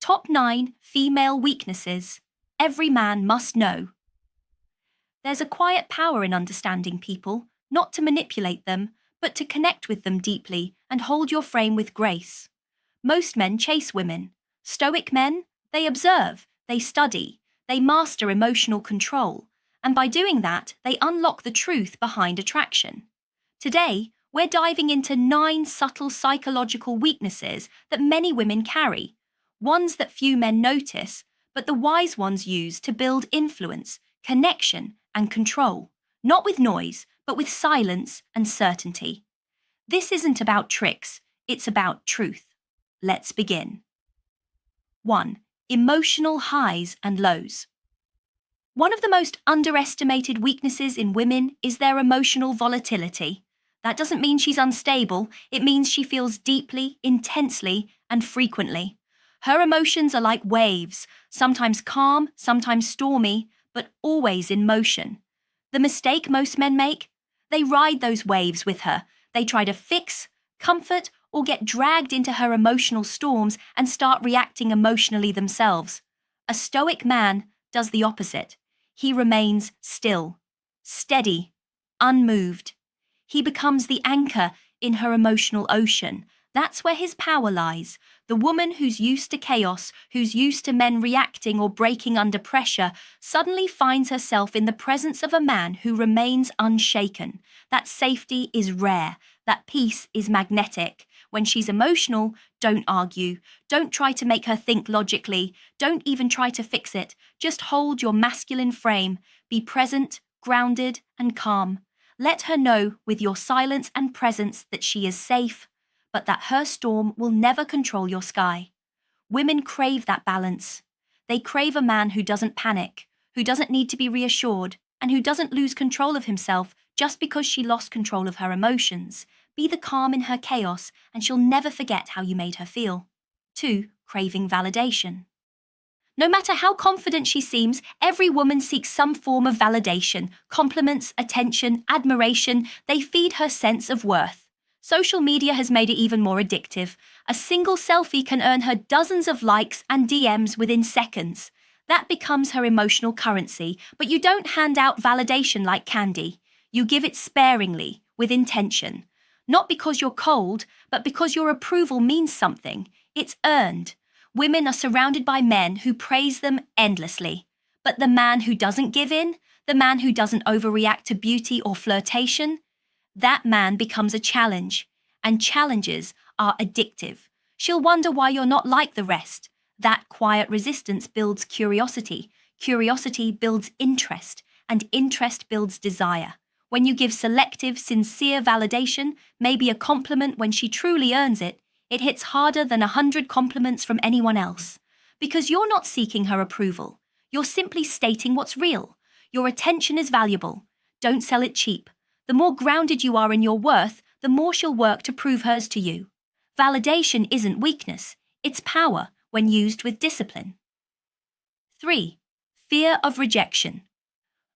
Top 9 Female Weaknesses Every Man Must Know. There's a quiet power in understanding people, not to manipulate them, but to connect with them deeply and hold your frame with grace. Most men chase women. Stoic men, they observe, they study, they master emotional control, and by doing that, they unlock the truth behind attraction. Today, we're diving into 9 subtle psychological weaknesses that many women carry, ones that few men notice, but the wise ones use to build influence, connection, and control, not with noise, but with silence and certainty. This isn't about tricks, it's about truth. Let's begin. 1. Emotional highs and lows. One of the most underestimated weaknesses in women is their emotional volatility. That doesn't mean she's unstable, it means she feels deeply, intensely, and frequently. Her emotions are like waves, sometimes calm, sometimes stormy, but always in motion. The mistake most men make? They ride those waves with her. They try to fix, comfort, or get dragged into her emotional storms and start reacting emotionally themselves. A stoic man does the opposite. He remains still, steady, unmoved. He becomes the anchor in her emotional ocean. That's where his power lies. The woman who's used to chaos, who's used to men reacting or breaking under pressure, suddenly finds herself in the presence of a man who remains unshaken. That safety is rare. That peace is magnetic. When she's emotional, don't argue. Don't try to make her think logically. Don't even try to fix it. Just hold your masculine frame. Be present, grounded, and calm. Let her know with your silence and presence that she is safe, but that her storm will never control your sky. Women crave that balance. They crave a man who doesn't panic, who doesn't need to be reassured, and who doesn't lose control of himself just because she lost control of her emotions. Be the calm in her chaos, and she'll never forget how you made her feel. 2. Craving validation. No matter how confident she seems, every woman seeks some form of validation, compliments, attention, admiration. They feed her sense of worth. Social media has made it even more addictive. A single selfie can earn her dozens of likes and DMs within seconds. That becomes her emotional currency, but you don't hand out validation like candy. You give it sparingly, with intention. Not because you're cold, but because your approval means something. It's earned. Women are surrounded by men who praise them endlessly. But the man who doesn't give in, the man who doesn't overreact to beauty or flirtation, that man becomes a challenge. And challenges are addictive. She'll wonder why you're not like the rest. That quiet resistance builds curiosity. Curiosity builds interest. And interest builds desire. When you give selective, sincere validation, maybe a compliment when she truly earns it, it hits harder than 100 compliments from anyone else. Because you're not seeking her approval. You're simply stating what's real. Your attention is valuable. Don't sell it cheap. The more grounded you are in your worth, the more she'll work to prove hers to you. Validation isn't weakness. It's power when used with discipline. 3. Fear of rejection.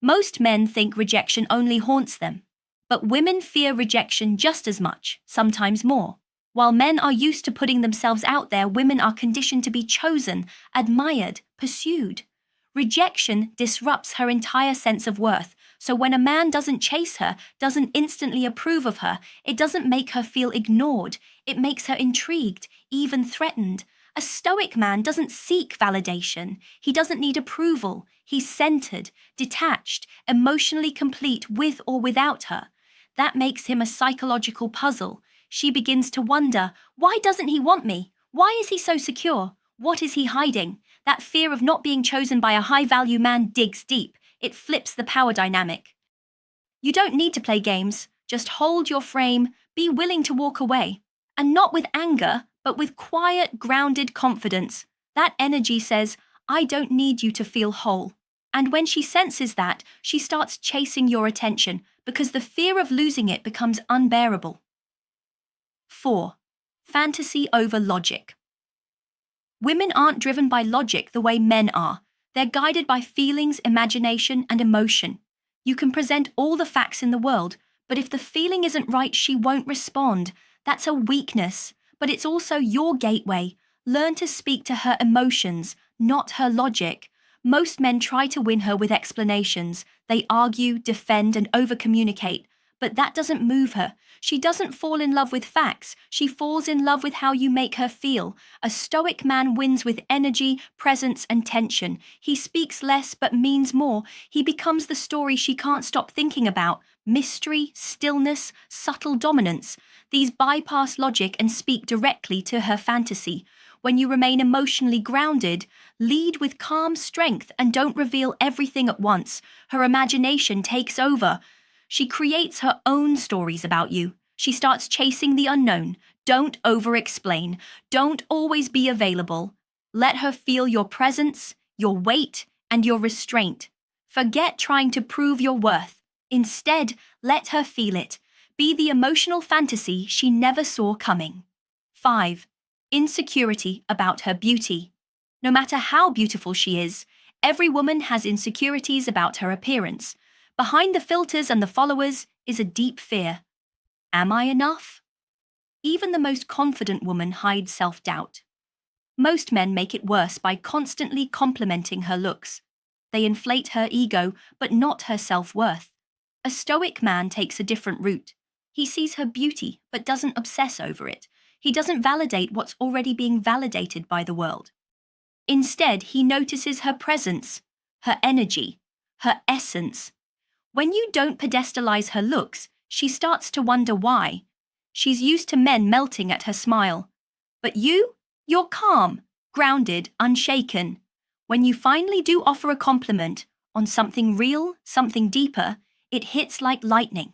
Most men think rejection only haunts them. But women fear rejection just as much, sometimes more. While men are used to putting themselves out there, women are conditioned to be chosen, admired, pursued. Rejection disrupts her entire sense of worth, so when a man doesn't chase her, doesn't instantly approve of her, it doesn't make her feel ignored, it makes her intrigued, even threatened. A stoic man doesn't seek validation, he doesn't need approval, he's centered, detached, emotionally complete with or without her. That makes him a psychological puzzle. She begins to wonder, why doesn't he want me? Why is he so secure? What is he hiding? That fear of not being chosen by a high-value man digs deep. It flips the power dynamic. You don't need to play games. Just hold your frame, be willing to walk away. And not with anger, but with quiet, grounded confidence. That energy says, I don't need you to feel whole. And when she senses that, she starts chasing your attention because the fear of losing it becomes unbearable. 4. Fantasy over logic. Women aren't driven by logic the way men are. They're guided by feelings, imagination, and emotion. You can present all the facts in the world, but if the feeling isn't right, she won't respond. That's a weakness, but it's also your gateway. Learn to speak to her emotions, not her logic. Most men try to win her with explanations. They argue, defend, and overcommunicate. But that doesn't move her. She doesn't fall in love with facts. She falls in love with how you make her feel. A stoic man wins with energy, presence, and tension. He speaks less but means more. He becomes the story she can't stop thinking about. Mystery, stillness, subtle dominance. These bypass logic and speak directly to her fantasy. When you remain emotionally grounded, lead with calm strength and don't reveal everything at once. Her imagination takes over. She creates her own stories about you. She starts chasing the unknown. Don't over-explain. Don't always be available. Let her feel your presence, your weight, and your restraint. Forget trying to prove your worth. Instead, let her feel it. Be the emotional fantasy she never saw coming. 5. Insecurity about her beauty. No matter how beautiful she is, every woman has insecurities about her appearance. Behind the filters and the followers is a deep fear. Am I enough? Even the most confident woman hides self-doubt. Most men make it worse by constantly complimenting her looks. They inflate her ego, but not her self-worth. A stoic man takes a different route. He sees her beauty, but doesn't obsess over it. He doesn't validate what's already being validated by the world. Instead, he notices her presence, her energy, her essence. When you don't pedestalize her looks, she starts to wonder why. She's used to men melting at her smile. But you're calm, grounded, unshaken. When you finally do offer a compliment on something real, something deeper, it hits like lightning.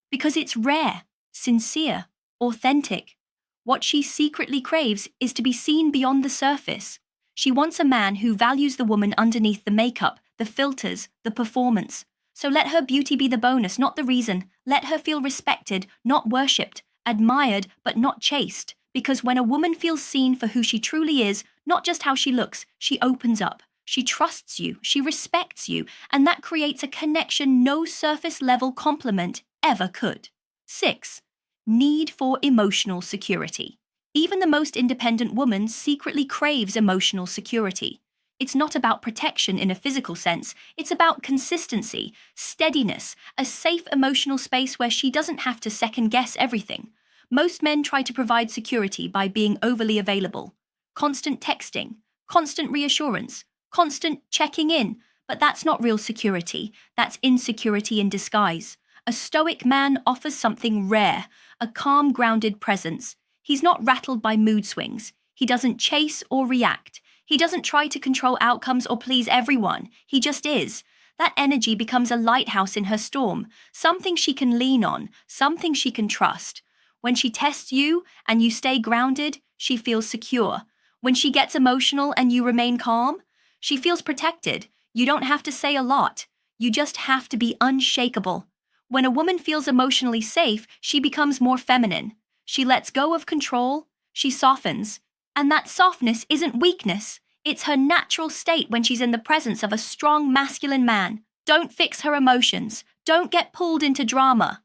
Because it's rare, sincere, authentic. What she secretly craves is to be seen beyond the surface. She wants a man who values the woman underneath the makeup, the filters, the performance. So let her beauty be the bonus, not the reason. Let her feel respected, not worshipped, admired, but not chased. Because when a woman feels seen for who she truly is, not just how she looks, she opens up. She trusts you, she respects you, and that creates a connection no surface-level compliment ever could. 6. Need for emotional security. Even the most independent woman secretly craves emotional security. It's not about protection in a physical sense, it's about consistency, steadiness, a safe emotional space where she doesn't have to second-guess everything. Most men try to provide security by being overly available. Constant texting, constant reassurance, constant checking in, but that's not real security, that's insecurity in disguise. A stoic man offers something rare, a calm, grounded presence. He's not rattled by mood swings. He doesn't chase or react. He doesn't try to control outcomes or please everyone. He just is. That energy becomes a lighthouse in her storm, something she can lean on, something she can trust. When she tests you and you stay grounded, she feels secure. When she gets emotional and you remain calm, she feels protected. You don't have to say a lot. You just have to be unshakable. When a woman feels emotionally safe, she becomes more feminine. She lets go of control. She softens. And that softness isn't weakness. It's her natural state when she's in the presence of a strong masculine man. Don't fix her emotions. Don't get pulled into drama.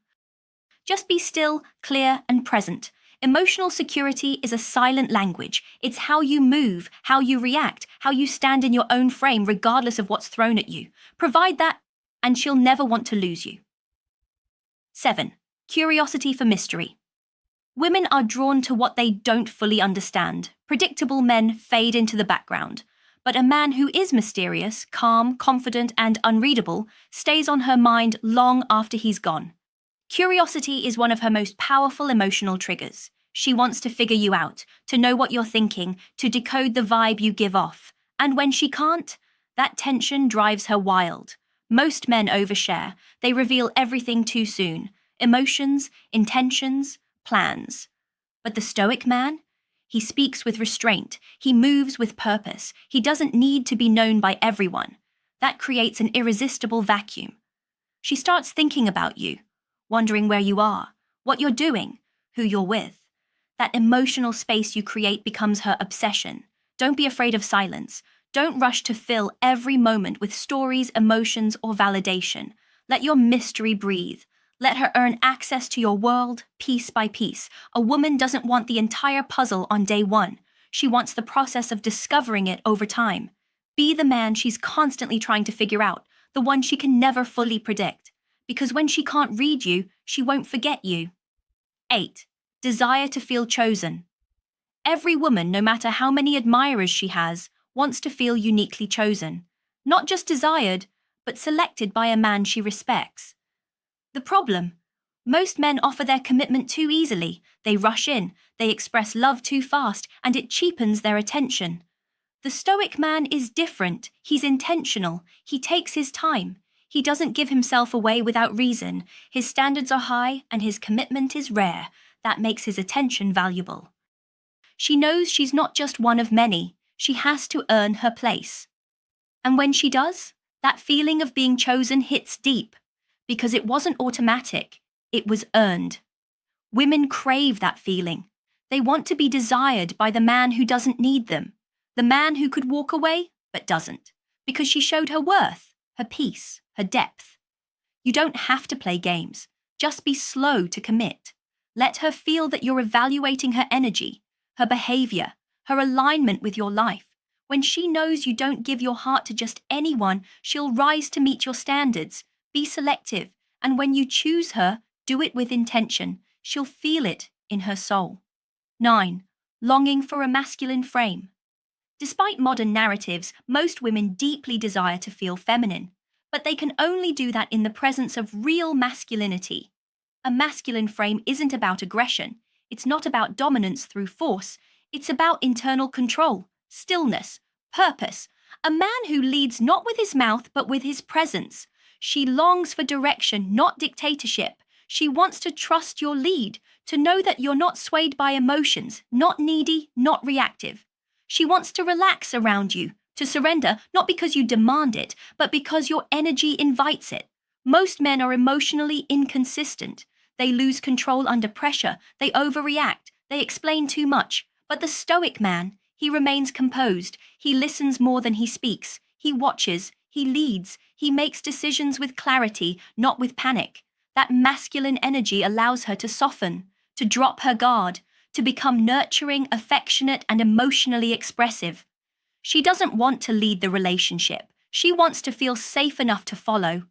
Just be still, clear, and present. Emotional security is a silent language. It's how you move, how you react, how you stand in your own frame regardless of what's thrown at you. Provide that, and she'll never want to lose you. 7. Curiosity for mystery. Women are drawn to what they don't fully understand. Predictable men fade into the background. But a man who is mysterious, calm, confident, and unreadable stays on her mind long after he's gone. Curiosity is one of her most powerful emotional triggers. She wants to figure you out, to know what you're thinking, to decode the vibe you give off. And when she can't, that tension drives her wild. Most men overshare. They reveal everything too soon. Emotions, intentions, plans. But the stoic man? He speaks with restraint. He moves with purpose. He doesn't need to be known by everyone. That creates an irresistible vacuum. She starts thinking about you, wondering where you are, what you're doing, who you're with. That emotional space you create becomes her obsession. Don't be afraid of silence. Don't rush to fill every moment with stories, emotions, or validation. Let your mystery breathe. Let her earn access to your world piece by piece. A woman doesn't want the entire puzzle on day one. She wants the process of discovering it over time. Be the man she's constantly trying to figure out, the one she can never fully predict. Because when she can't read you, she won't forget you. 8. Desire to feel chosen. Every woman, no matter how many admirers she has, wants to feel uniquely chosen. Not just desired, but selected by a man she respects. The problem? Most men offer their commitment too easily. They rush in, they express love too fast, and it cheapens their attention. The Stoic man is different. He's intentional. He takes his time. He doesn't give himself away without reason. His standards are high, and his commitment is rare. That makes his attention valuable. She knows she's not just one of many. She has to earn her place. And when she does, that feeling of being chosen hits deep. Because it wasn't automatic. It was earned. Women crave that feeling. They want to be desired by the man who doesn't need them. The man who could walk away, but doesn't. Because she showed her worth, her peace, her depth. You don't have to play games. Just be slow to commit. Let her feel that you're evaluating her energy, her behavior, her alignment with your life. When she knows you don't give your heart to just anyone, she'll rise to meet your standards. Be selective, and when you choose her, do it with intention. She'll feel it in her soul. 9. Longing for a masculine frame. Despite modern narratives, most women deeply desire to feel feminine, but they can only do that in the presence of real masculinity. A masculine frame isn't about aggression. It's not about dominance through force. It's about internal control, stillness, purpose. A man who leads not with his mouth but with his presence. She longs for direction, not dictatorship. She wants to trust your lead, to know that you're not swayed by emotions, not needy, not reactive. She wants to relax around you, to surrender, not because you demand it, but because your energy invites it. Most men are emotionally inconsistent. They lose control under pressure, they overreact, they explain too much. But the Stoic man, he remains composed, he listens more than he speaks, he watches, he leads, he makes decisions with clarity, not with panic. That masculine energy allows her to soften, to drop her guard, to become nurturing, affectionate, and emotionally expressive. She doesn't want to lead the relationship. She wants to feel safe enough to follow.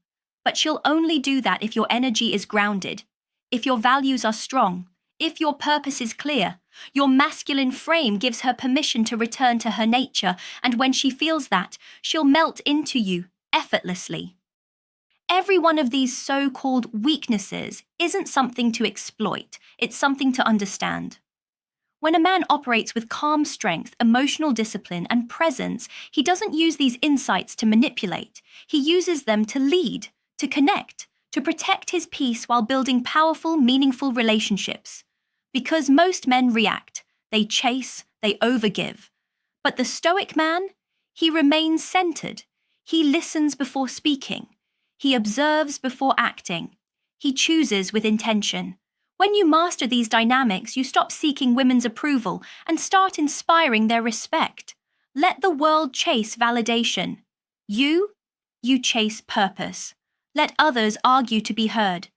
But she'll only do that if your energy is grounded, if your values are strong, if your purpose is clear. Your masculine frame gives her permission to return to her nature, and when she feels that, she'll melt into you effortlessly. Every one of these so-called weaknesses isn't something to exploit, it's something to understand. When a man operates with calm strength, emotional discipline, and presence, he doesn't use these insights to manipulate. He uses them to lead, to connect, to protect his peace while building powerful, meaningful relationships. Because most men react, they chase, they overgive. But the Stoic man, he remains centered. He listens before speaking. He observes before acting. He chooses with intention. When you master these dynamics, you stop seeking women's approval and start inspiring their respect. Let the world chase validation. You chase purpose. Let others argue to be heard.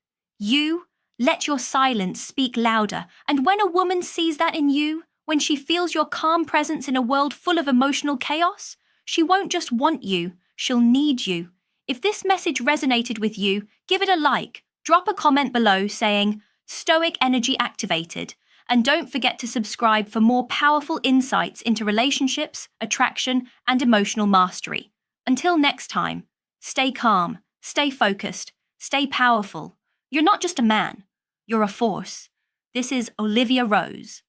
Let your silence speak louder. And when a woman sees that in you, when she feels your calm presence in a world full of emotional chaos, she won't just want you, she'll need you. If this message resonated with you, give it a like. Drop a comment below saying, Stoic energy activated. And don't forget to subscribe for more powerful insights into relationships, attraction, and emotional mastery. Until next time, stay calm, stay focused, stay powerful. You're not just a man, you're a force. This is Olivia Rose.